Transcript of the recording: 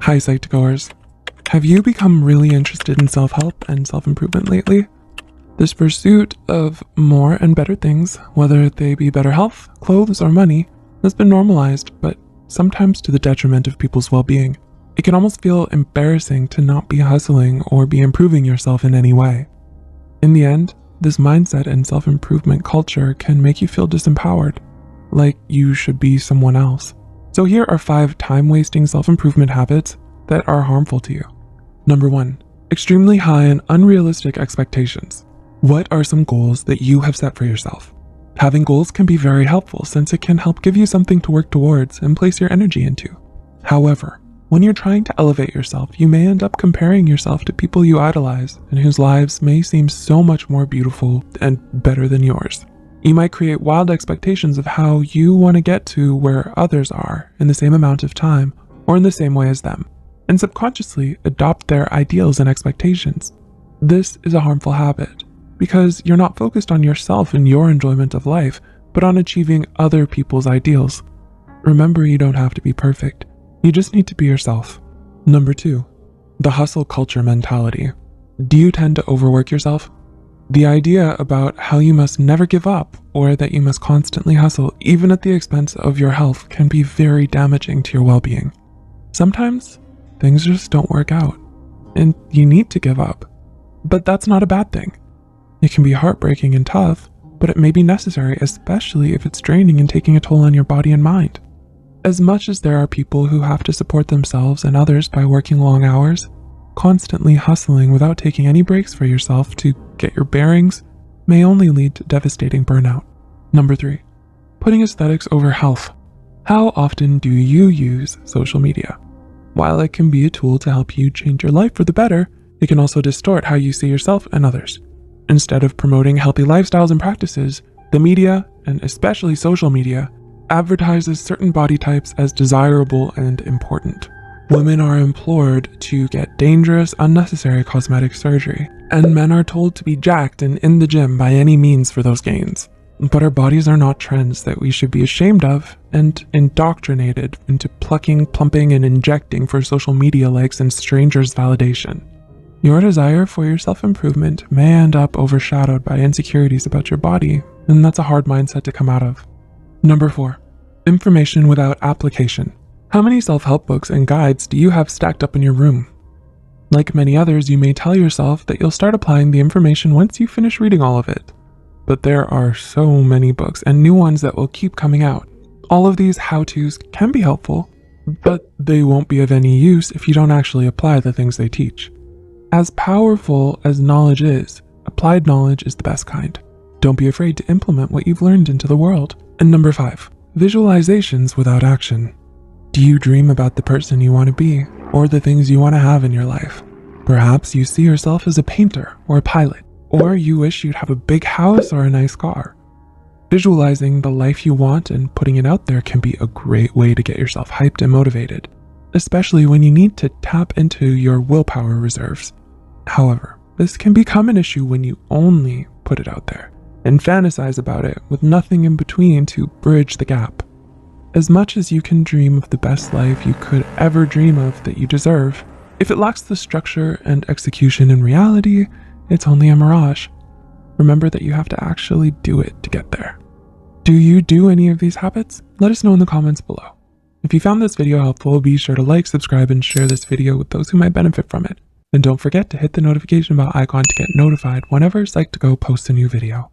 Hi Psych2Goers. Have you become really interested in self-help and self-improvement lately? This pursuit of more and better things, whether they be better health, clothes, or money, has been normalized, but sometimes to the detriment of people's well-being. It can almost feel embarrassing to not be hustling or be improving yourself in any way. In the end, this mindset and self-improvement culture can make you feel disempowered, like you should be someone else. So here are 5 time-wasting self-improvement habits that are harmful to you. Number 1, extremely high and unrealistic expectations. What are some goals that you have set for yourself? Having goals can be very helpful since it can help give you something to work towards and place your energy into. However, when you're trying to elevate yourself, you may end up comparing yourself to people you idolize and whose lives may seem so much more beautiful and better than yours. You might create wild expectations of how you want to get to where others are in the same amount of time or in the same way as them, and subconsciously adopt their ideals and expectations. This is a harmful habit because you're not focused on yourself and your enjoyment of life, but on achieving other people's ideals. Remember, you don't have to be perfect. You just need to be yourself. Number 2, the hustle culture mentality. Do you tend to overwork yourself? The idea about how you must never give up or that you must constantly hustle even at the expense of your health can be very damaging to your well-being. Sometimes things just don't work out and you need to give up, but that's not a bad thing. It can be heartbreaking and tough, but it may be necessary, especially if it's draining and taking a toll on your body and mind. As much as there are people who have to support themselves and others by working long hours, constantly hustling without taking any breaks for yourself to get your bearings may only lead to devastating burnout. Number 3, putting aesthetics over health. How often do you use social media? While it can be a tool to help you change your life for the better, it can also distort how you see yourself and others. Instead of promoting healthy lifestyles and practices, the media, and especially social media, advertises certain body types as desirable and important. Women are implored to get dangerous, unnecessary cosmetic surgery, and men are told to be jacked and in the gym by any means for those gains. But our bodies are not trends that we should be ashamed of and indoctrinated into plucking, plumping, and injecting for social media likes and strangers' validation. Your desire for your self-improvement may end up overshadowed by insecurities about your body, and that's a hard mindset to come out of. Number 4, information without application. How many self-help books and guides do you have stacked up in your room? Like many others, you may tell yourself that you'll start applying the information once you finish reading all of it. But there are so many books and new ones that will keep coming out. All of these how-tos can be helpful, but they won't be of any use if you don't actually apply the things they teach. As powerful as knowledge is, applied knowledge is the best kind. Don't be afraid to implement what you've learned into the world. And number 5, visualizations without action. Do you dream about the person you want to be or the things you want to have in your life? Perhaps you see yourself as a painter or a pilot, or you wish you'd have a big house or a nice car. Visualizing the life you want and putting it out there can be a great way to get yourself hyped and motivated, especially when you need to tap into your willpower reserves. However, this can become an issue when you only put it out there and fantasize about it with nothing in between to bridge the gap. As much as you can dream of the best life you could ever dream of that you deserve, if it lacks the structure and execution in reality, it's only a mirage. Remember that you have to actually do it to get there. Do you do any of these habits? Let us know in the comments below. If you found this video helpful, be sure to like, subscribe, and share this video with those who might benefit from it. And don't forget to hit the notification bell icon to get notified whenever Psych2Go posts a new video.